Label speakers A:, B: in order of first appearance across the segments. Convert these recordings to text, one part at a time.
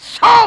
A: 100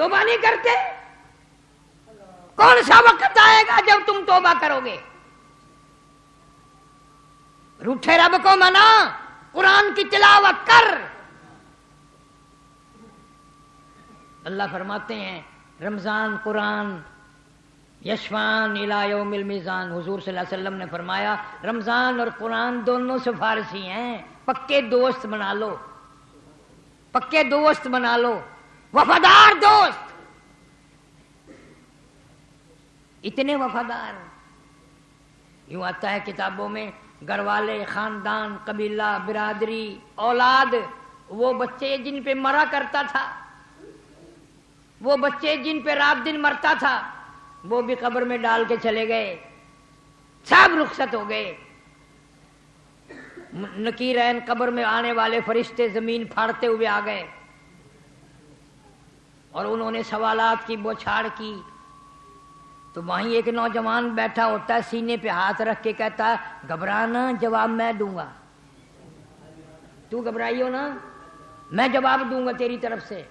A: توبہ نہیں کرتے؟ کون سا وقت آئے گا جب تم توبہ کرو گے؟ روٹھے رب کو منا، قرآن کی تلاوت کر۔ اللہ فرماتے ہیں رمضان قرآن یشفان الی یوم المیزان، حضور صلی اللہ علیہ وسلم نے فرمایا رمضان اور قرآن دونوں سفارشی ہیں، پکے دوست بنا لو، پکے دوست بنا لو، وفادار دوست۔ اتنے وفادار، یوں آتا ہے کتابوں میں گھر والے، خاندان، قبیلہ، برادری، اولاد، وہ بچے جن پہ مرا کرتا تھا، وہ بچے جن پہ رات دن مرتا تھا، وہ بھی قبر میں ڈال کے چلے گئے، سب رخصت ہو گئے۔ نکیرین قبر میں آنے والے فرشتے زمین پھاڑتے ہوئے آ گئے اور انہوں نے سوالات کی بوچھاڑ کی، تو وہیں ایک نوجوان بیٹھا ہوتا ہے، سینے پہ ہاتھ رکھ کے کہتا ہے گھبرانا، جواب میں دوں گا، تو گھبرائیو نا، میں جواب دوں گا تیری طرف سے۔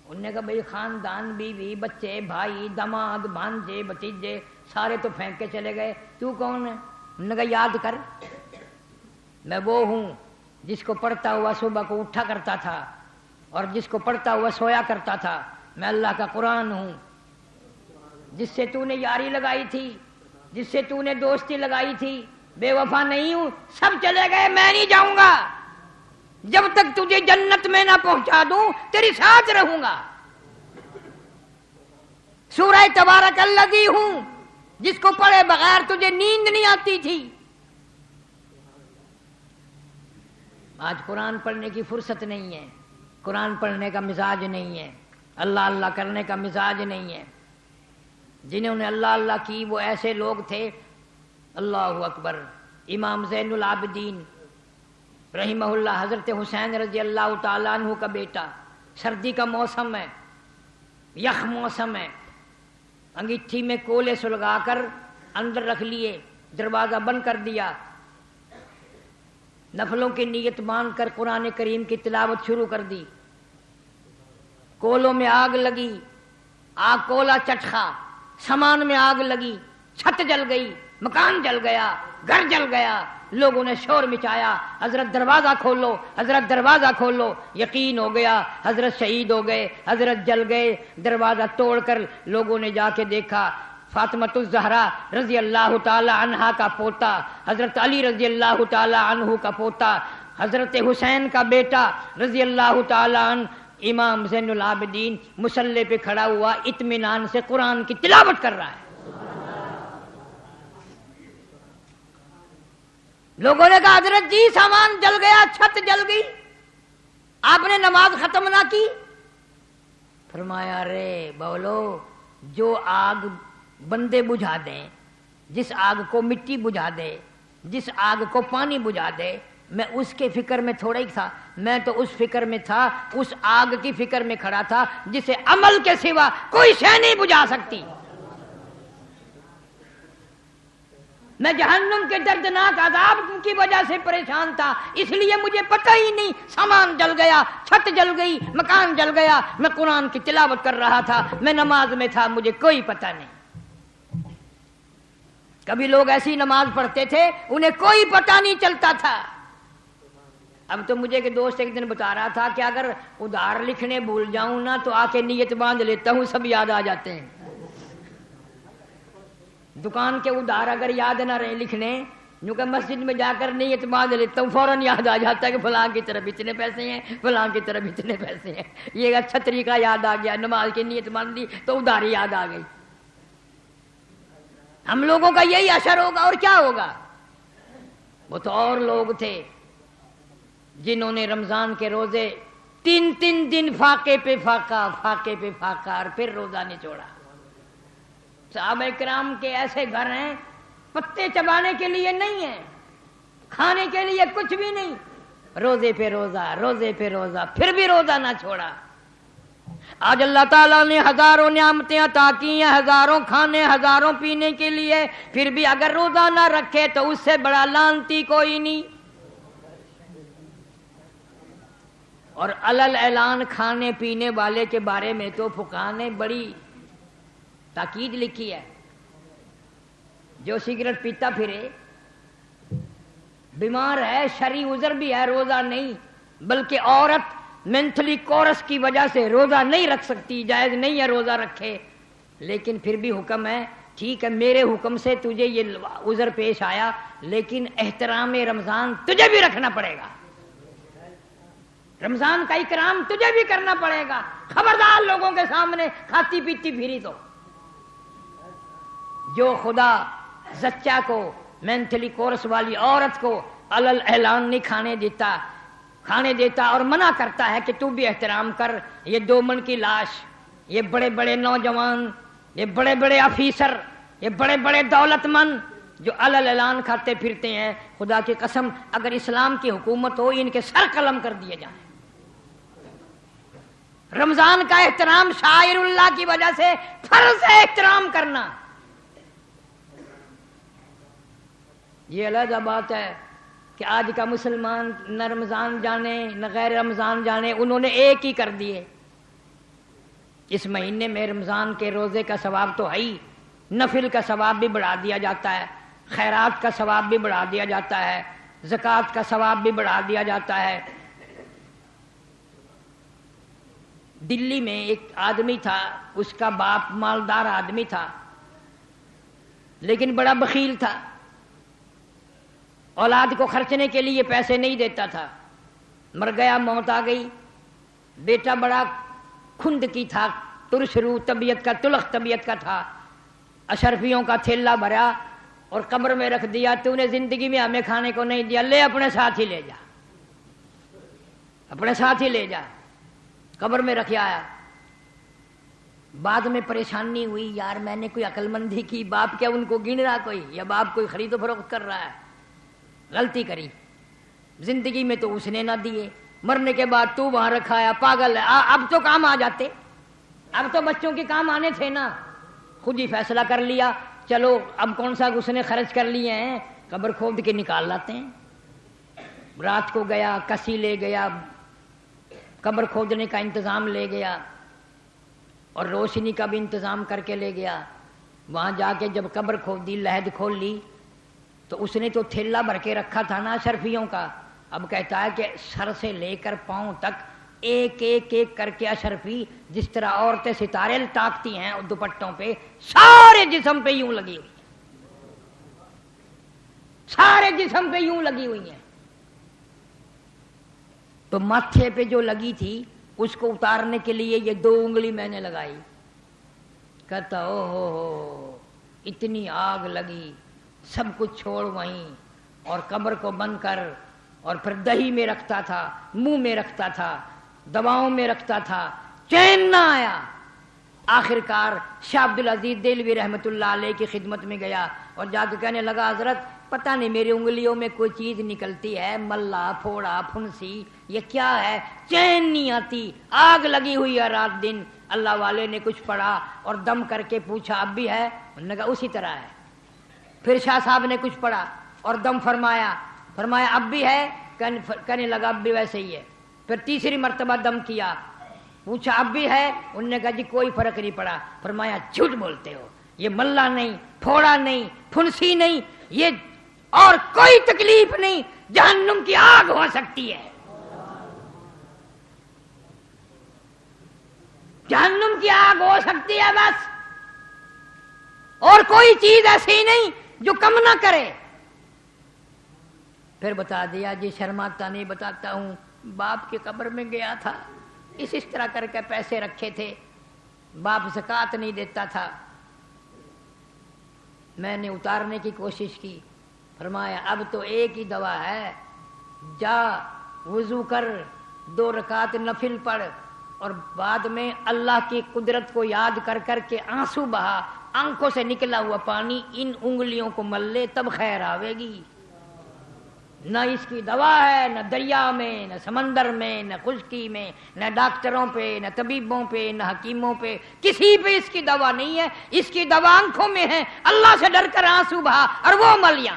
A: انہوں نے کہا بھئی خاندان، بیوی، بچے، بھائی، داماد، بھانجے، بھتیجے سارے تو پھینک کے چلے گئے، تو کون ہے؟ انہوں نے کہا یاد کر، میں وہ ہوں جس کو پڑھتا ہوا صبح کو اٹھا کرتا تھا اور جس کو پڑھتا ہوا سویا کرتا تھا، میں اللہ کا قرآن ہوں، جس سے تو نے یاری لگائی تھی، جس سے تو نے دوستی لگائی تھی، بے وفا نہیں ہوں، سب چلے گئے، میں نہیں جاؤں گا، جب تک تجھے جنت میں نہ پہنچا دوں تیری ساتھ رہوں گا۔ سورہ تبارک الذی ہوں جس کو پڑھے بغیر تجھے نیند نہیں آتی تھی۔ آج قرآن پڑھنے کی فرصت نہیں ہے، قرآن پڑھنے کا مزاج نہیں ہے، اللہ اللہ کرنے کا مزاج نہیں ہے۔ جنہوں نے اللہ اللہ کی وہ ایسے لوگ تھے، اللہ اکبر، امام زین العابدین رحمہ اللہ، حضرت حسین رضی اللہ تعالیٰ عنہ کا بیٹا، سردی کا موسم ہے، یخ موسم ہے، انگیٹھی میں کولے سلگا کر اندر رکھ لیے، دروازہ بند کر دیا، نفلوں کی نیت باندھ کر قرآن کریم کی تلاوت شروع کر دی۔ کولوں میں آگ لگی، آگ کولا چٹخا، سامان میں آگ لگی، چھت جل گئی، مکان جل گیا، گھر جل گیا، لوگوں نے شور مچایا، حضرت دروازہ کھولو، حضرت دروازہ کھولو، یقین ہو گیا حضرت شہید ہو گئے، حضرت جل گئے۔ دروازہ توڑ کر لوگوں نے جا کے دیکھا، فاطمۃ الزہرا رضی اللہ تعالی عنہا کا پوتا، حضرت علی رضی اللہ تعالی عنہ کا پوتا، حضرت حسین کا بیٹا رضی اللہ تعالی عنہ، امام زین العابدین مصلی پہ کھڑا ہوا، اطمینان سے قرآن کی تلاوت کر رہا ہے۔ لوگوں نے کہا حضرت جی سامان جل گیا، چھت جل گئی، آپ نے نماز ختم نہ کی؟ فرمایا رے بولو، جو آگ بندے بجھا دیں، جس آگ کو مٹی بجھا دے، جس آگ کو پانی بجھا دے، میں اس کے فکر میں تھوڑا ہی تھا، میں تو اس فکر میں تھا، اس آگ کی فکر میں کھڑا تھا جسے عمل کے سوا کوئی شے نہیں بجھا سکتی۔ میں جہنم کے دردناک عذاب کی وجہ سے پریشان تھا، اس لیے مجھے پتہ ہی نہیں، سامان جل گیا، چھت جل گئی، مکان جل گیا، میں قرآن کی تلاوت کر رہا تھا، میں نماز میں تھا، مجھے کوئی پتہ نہیں۔ کبھی لوگ ایسی نماز پڑھتے تھے انہیں کوئی پتہ نہیں چلتا تھا۔ اب تو مجھے کہ دوست ایک دن بتا رہا تھا کہ اگر ادھار لکھنے بھول جاؤں نا تو آ کے نیت باندھ لیتا ہوں، سب یاد آ جاتے ہیں۔ دکان کے ادھار اگر یاد نہ رہے لکھنے، یوں کہ مسجد میں جا کر نیت باندھ لیتا ہوں، فوراً یاد آ جاتا ہے کہ فلاں کی طرف اتنے پیسے ہیں، فلاں کی طرف اتنے پیسے ہیں۔ یہ اچھا طریقہ یاد آ گیا، نماز کی نیت باندھ دی تو ادھار یاد آ گئی۔ ہم لوگوں کا یہی اثر ہوگا اور کیا ہوگا؟ وہ تو اور لوگ تھے جنہوں نے رمضان کے روزے 3 دن فاقے پہ فاقہ، فاقے پہ فاقہ، اور پھر روزہ نہیں چھوڑا۔ صحابہ کرام کے ایسے گھر ہیں پتے چبانے کے لیے نہیں ہیں، کھانے کے لیے کچھ بھی نہیں، روزے پہ روزہ، روزے پہ روزہ، پھر بھی روزہ نہ چھوڑا۔ آج اللہ تعالیٰ نے ہزاروں نعمتیں عطا کی ہیں، ہزاروں کھانے، ہزاروں پینے کے لیے، پھر بھی اگر روزہ نہ رکھے تو اس سے بڑا لعنتی کوئی نہیں۔ اور علل اعلان کھانے پینے والے کے بارے میں تو فقہا نے بڑی تاکید لکھی ہے. جو سگریٹ پیتا پھرے، بیمار ہے، شرعی عذر بھی ہے، روزہ نہیں، بلکہ عورت مینٹلی کورس کی وجہ سے روزہ نہیں رکھ سکتی، جائز نہیں ہے روزہ رکھے، لیکن پھر بھی حکم ہے، ٹھیک ہے میرے حکم سے تجھے یہ عذر پیش آیا، لیکن احترام رمضان تجھے بھی رکھنا پڑے گا، رمضان کا اکرام تجھے بھی کرنا پڑے گا، خبردار لوگوں کے سامنے کھاتی پیتی پھری تو. جو خدا زچہ کو، مینٹلی کورس والی عورت کو علل اعلان نہیں کھانے دیتا اور منع کرتا ہے کہ تو بھی احترام کر. یہ 2 من کی لاش، یہ بڑے بڑے نوجوان، یہ بڑے بڑے آفیسر، یہ بڑے بڑے دولت مند جو علل اعلان کھاتے پھرتے ہیں، خدا کی قسم اگر اسلام کی حکومت ہو ان کے سر قلم کر دیے جائیں. رمضان کا احترام شاعر اللہ کی وجہ سے فرض ہے احترام کرنا. یہ علیحدہ بات ہے کہ آج کا مسلمان نہ رمضان جانے نہ غیر رمضان جانے، انہوں نے ایک ہی کر دیے. اس مہینے میں رمضان کے روزے کا ثواب تو ہے ہی، نفل کا ثواب بھی بڑھا دیا جاتا ہے، خیرات کا ثواب بھی بڑھا دیا جاتا ہے، زکوٰۃ کا ثواب بھی بڑھا دیا جاتا ہے. دلی میں ایک آدمی تھا، اس کا باپ مالدار آدمی تھا لیکن بڑا بخیل تھا، اولاد کو خرچنے کے لیے پیسے نہیں دیتا تھا. مر گیا، موت آ گئی. بیٹا بڑا کھند کی تھا، ترش روح طبیعت کا، تلخ طبیعت کا تھا. اشرفیوں کا تھیلا بھرا اور قبر میں رکھ دیا. تو نے زندگی میں ہمیں کھانے کو نہیں دیا، لے اپنے ساتھ ہی لے جا، اپنے ساتھ ہی لے جا. قبر میں رکھ آیا. بعد میں پریشانی ہوئی، یار میں نے کوئی عقل مندی کی، باپ کیا ان کو گن رہا کوئی، یا باپ کوئی خرید و فروخت کر رہا ہے، غلطی کری. زندگی میں تو اس نے نہ دیے، مرنے کے بعد تو وہاں رکھایا، پاگل ہے. اب تو کام آ جاتے، اب تو بچوں کے کام آنے تھے نا. خود ہی فیصلہ کر لیا، چلو اب کون سا اس نے خرچ کر لیے ہیں، قبر کھود کے نکال لاتے ہیں. رات کو گیا، کسی لے گیا، قبر کھودنے کا انتظام لے گیا اور روشنی کا بھی انتظام کر کے لے گیا. وہاں جا کے جب قبر کھودی، لحد کھول لی تو اس نے تو تھیلا بھر کے رکھا تھا نا اشرفیوں کا. اب کہتا ہے کہ سر سے لے کر پاؤں تک ایک ایک ایک کر کے اشرفی، جس طرح عورتیں ستارے تاکتی ہیں دوپٹوں پہ، سارے جسم پہ یوں لگی ہوئی، سارے جسم پہ یوں لگی ہوئی ہیں. تو ماتھے پہ جو لگی تھی اس کو اتارنے کے لیے یہ 2 انگلی میں نے لگائی. کہتا او ہو اتنی آگ لگی، سب کچھ چھوڑ وہیں اور قبر کو بند کر، اور پھر دہی میں رکھتا تھا، منہ میں رکھتا تھا، دواؤں میں رکھتا تھا، چین نہ آیا. آخر کار شاہ عبد العزیز دہلوی رحمۃ اللہ علیہ کی خدمت میں گیا اور جا کے کہنے لگا حضرت پتہ نہیں میری انگلیوں میں کوئی چیز نکلتی ہے، ملا پھوڑا پھنسی، یہ کیا ہے، چین نہیں آتی، آگ لگی ہوئی ہے رات دن. اللہ والے نے کچھ پڑھا اور دم کر کے پوچھا اب بھی ہے، انہوں نے کہا اسی طرح ہے. پھر شاہ صاحب نے کچھ پڑھا اور دم فرمایا اب بھی ہے، کہنے لگا اب بھی ویسے ہی ہے. پھر تیسری مرتبہ دم کیا، پوچھا اب بھی ہے، انہوں نے کہا جی کوئی فرق نہیں پڑا. فرمایا جھوٹ بولتے ہو، یہ ملا نہیں، پھوڑا نہیں، پھنسی نہیں، یہ اور کوئی تکلیف نہیں، جہنم کی آگ ہو سکتی ہے، جہنم کی آگ ہو سکتی ہے بس، اور کوئی چیز ایسی نہیں جو کم نہ کرے. پھر بتا دیا جی شرماتا نہیں بتاتا ہوں، باپ کی قبر میں گیا تھا، اس طرح کر کے پیسے رکھے تھے، باپ زکوٰۃ نہیں دیتا تھا، میں نے اتارنے کی کوشش کی. فرمایا اب تو ایک ہی دوا ہے، جا وضو کر، 2 رکعت نفل پڑھ اور بعد میں اللہ کی قدرت کو یاد کر کر کے آنسو بہا، آنکھوں سے نکلا ہوا پانی ان انگلیوں کو مل لے، تب خیر آوے گی. نہ اس کی دوا ہے، نہ دریا میں، نہ سمندر میں، نہ خشکی میں، نہ ڈاکٹروں پہ، نہ طبیبوں پہ، نہ حکیموں پہ، کسی پہ اس کی دوا نہیں ہے. اس کی دوا آنکھوں میں ہے، اللہ سے ڈر کر آنسو بہا اور وہ ملیاں.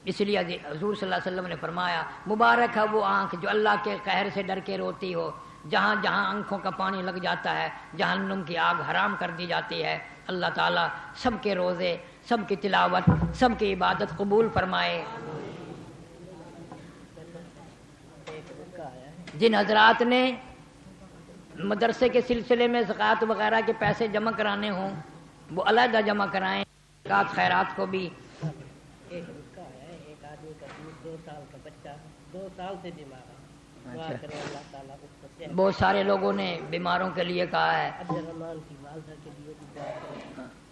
A: اس لیے حضور صلی اللہ علیہ وسلم نے فرمایا مبارک ہے وہ آنکھ جو اللہ کے قہر سے ڈر کے روتی ہو. جہاں جہاں آنکھوں کا پانی لگ جاتا ہے جہنم کی آگ حرام کر دی جاتی ہے. اللہ تعالیٰ سب کے روزے، سب کی تلاوت، سب کی عبادت قبول فرمائے. جن حضرات نے مدرسے کے سلسلے میں زکوٰۃ وغیرہ کے پیسے جمع کرانے ہوں وہ علیحدہ جمع کرائیں. زکوٰۃ خیرات کو بھی.
B: ایک آدمی کا 2 سال کا بچہ 2 سال سے بیمار ہے.
A: بہت سارے لوگوں نے بیماروں کے لیے کہا ہے.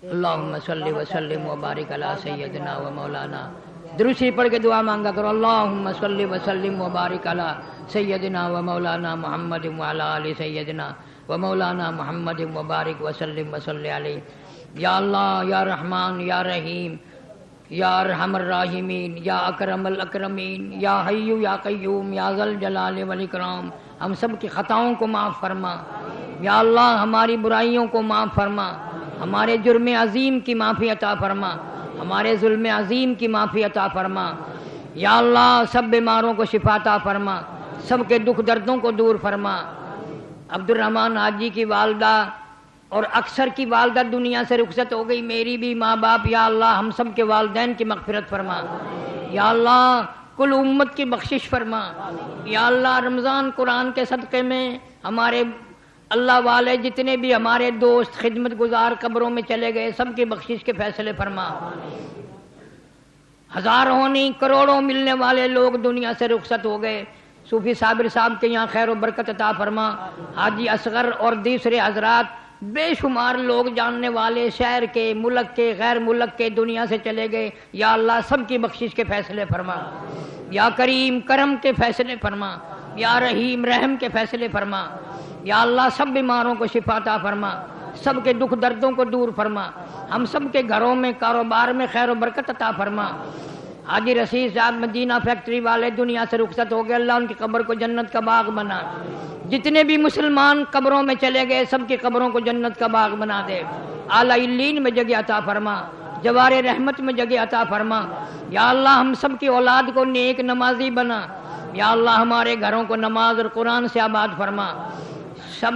A: اللہم صلی وسلم وبارک علی سیدنا و مولانا. درود شریف پڑھ کے دعا مانگا کرو. اللہم صلی وسلم وبارک علی سیدنا و مولانا محمد وعلی آل سیدنا و مولانا محمد وبارک وسلم وصلی علیہ. یا اللہ یا رحمان یا رحیم یا ارحم الراحمین یا اکرم الاکرمین یا حی یا قیوم یا ذل جلال والاکرام ہم سب کی خطاؤں کو معاف فرما. یا اللہ ہماری برائیوں کو معاف فرما. ہمارے جرم عظیم کی معافی عطا فرما. ہمارے ظلم عظیم کی معافی عطا فرما. یا اللہ سب بیماروں کو شفا عطا فرما. سب کے دکھ دردوں کو دور فرما. عبد الرحمن حاجی کی والدہ اور اکثر کی والدہ دنیا سے رخصت ہو گئی. میری بھی ماں باپ. یا اللہ ہم سب کے والدین کی مغفرت فرما. یا اللہ کل امت کی بخشش فرما. یا اللہ رمضان قرآن کے صدقے میں ہمارے اللہ والے جتنے بھی ہمارے دوست خدمت گزار قبروں میں چلے گئے سب کی بخشش کے فیصلے فرما. ہزاروں نہیں کروڑوں ملنے والے لوگ دنیا سے رخصت ہو گئے. صوفی صابر صاحب کے یہاں خیر و برکت عطا فرما. حاجی اصغر اور دوسرے حضرات بے شمار لوگ جاننے والے شہر کے ملک کے غیر ملک کے دنیا سے چلے گئے. یا اللہ سب کی بخشش کے فیصلے فرما. یا کریم کرم کے فیصلے فرما. یا رحیم رحم کے فیصلے فرما. یا اللہ سب بیماروں کو شفا عطا فرما. سب کے دکھ دردوں کو دور فرما. ہم سب کے گھروں میں کاروبار میں خیر و برکت عطا فرما. حاجی رشید صاحب مدینہ فیکٹری والے دنیا سے رخصت ہو گئے. اللہ ان کی قبر کو جنت کا باغ بنا. جتنے بھی مسلمان قبروں میں چلے گئے سب کی قبروں کو جنت کا باغ بنا دے. اعلی علیین میں جگہ عطا فرما. جوار رحمت میں جگہ عطا فرما. یا اللہ ہم سب کی اولاد کو نیک نمازی بنا. یا اللہ ہمارے گھروں کو نماز اور قرآن سے آباد فرما. سب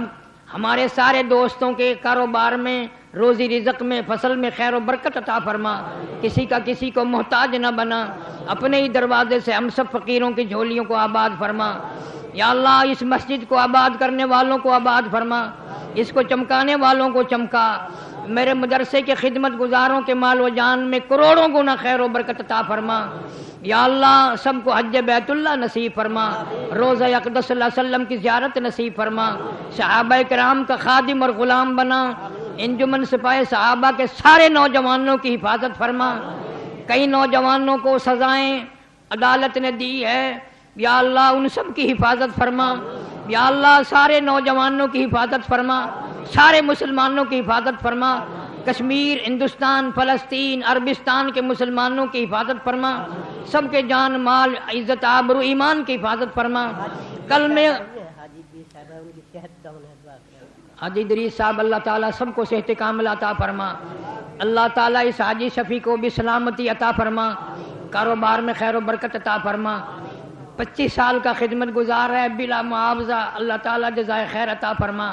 A: ہمارے سارے دوستوں کے کاروبار میں روزی رزق میں فصل میں خیر و برکت عطا فرما. کسی کا کسی کو محتاج نہ بنا. اپنے ہی دروازے سے ہم سب فقیروں کی جھولیوں کو آباد فرما. یا اللہ اس مسجد کو آباد کرنے والوں کو آباد فرما. اس کو چمکانے والوں کو چمکا. میرے مدرسے کے خدمت گزاروں کے مال و جان میں کروڑوں گنا خیر و برکت عطا فرما. یا اللہ سب کو حج بیت اللہ نصیب فرما. روزہ اقدس صلی اللہ علیہ وسلم کی زیارت نصیب فرما. صحابہ کرام کا خادم اور غلام بنا. انجمن سپاہی صحابہ کے سارے نوجوانوں کی حفاظت فرما. کئی نوجوانوں کو سزائیں عدالت نے دی ہے. یا اللہ ان سب کی حفاظت فرما. یا اللہ سارے نوجوانوں کی حفاظت فرما. سارے مسلمانوں کی حفاظت فرما. کشمیر ہندوستان فلسطین عربستان کے مسلمانوں کی حفاظت فرما. سب کے جان مال عزت آبرو ایمان کی حفاظت فرما. کل میں حاجی ادریس صاحب اللہ تعالیٰ سب کو صحت کاملہ عطا فرما. اللہ تعالیٰ اس حاجی شفیع کو بھی سلامتی عطا فرما. کاروبار میں خیر و برکت عطا فرما. 25 سال کا خدمت گزار ہے بلا معاوضہ. اللہ تعالیٰ جزائے خیر عطا فرما.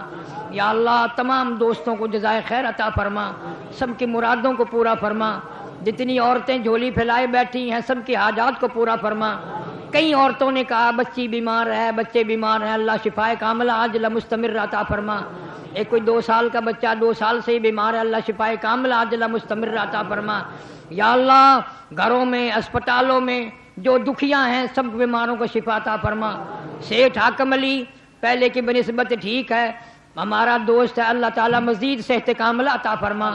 A: یا اللہ تمام دوستوں کو جزائے خیر عطا فرما. سب کی مرادوں کو پورا فرما. جتنی عورتیں جھولی پھیلائے بیٹھی ہیں سب کی حاجات کو پورا فرما. کئی عورتوں نے کہا بچی بیمار ہے بچے بیمار ہیں. اللہ شفائے کاملہ عاجلہ مستمر عطا فرما. ایک کوئی 2 سال کا بچہ 2 سال سے ہی بیمار ہے. اللہ شفائے کاملہ عاجلہ مستمر عطا فرما. یا اللہ گھروں میں اسپتالوں میں جو دکھیاں ہیں سب بیماروں کو شفا عطا فرما. سیٹھ حاکم علی پہلے کی بنسبت ٹھیک ہے ہمارا دوست ہے. اللہ تعالیٰ مزید صحت کاملہ عطا فرما.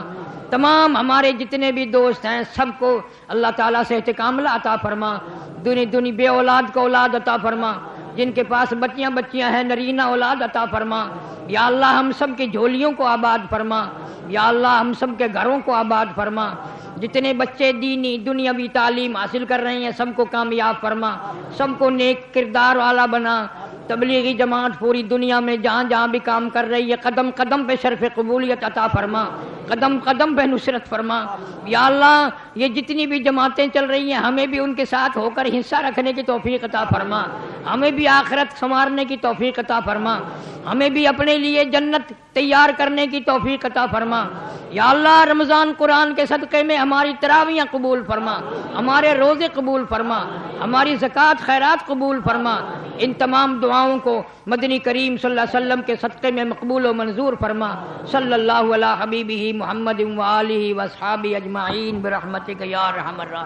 A: تمام ہمارے جتنے بھی دوست ہیں سب کو اللہ تعالیٰ صحت کاملہ عطا فرما. دنی بے اولاد کو اولاد عطا فرما. جن کے پاس بچیاں ہیں نرینہ اولاد عطا فرما. یا اللہ ہم سب کی جھولیوں کو آباد فرما. یا اللہ ہم سب کے گھروں کو آباد فرما. جتنے بچے دینی دنیاوی تعلیم حاصل کر رہے ہیں سب کو کامیاب فرما. سب کو نیک کردار والا بنا. تبلیغی جماعت پوری دنیا میں جہاں جہاں بھی کام کر رہی ہے قدم قدم پہ شرف قبولیت عطا فرما، قدم قدم پہ نصرت فرما یا اللہ۔ یہ جتنی بھی جماعتیں چل رہی ہیں ہمیں بھی ان کے ساتھ ہو کر حصہ رکھنے کی توفیق عطا فرما، ہمیں بھی آخرت سنوارنے کی توفیق عطا فرما، ہمیں بھی اپنے لیے جنت تیار کرنے کی توفیق عطا فرما یا اللہ۔ رمضان قرآن کے صدقے میں ہماری تراویحیں قبول فرما، ہمارے روزے قبول فرما، ہماری زکوٰۃ خیرات قبول فرما۔ ان تمام دعاؤں کو مدنی کریم صلی اللہ علیہ وسلم کے صدقے میں مقبول و منظور فرما۔ صلی اللہ علی حبیبہ محمد و آلہ و اصحابہ اجمعین برحمتک یا ارحم الراحمین۔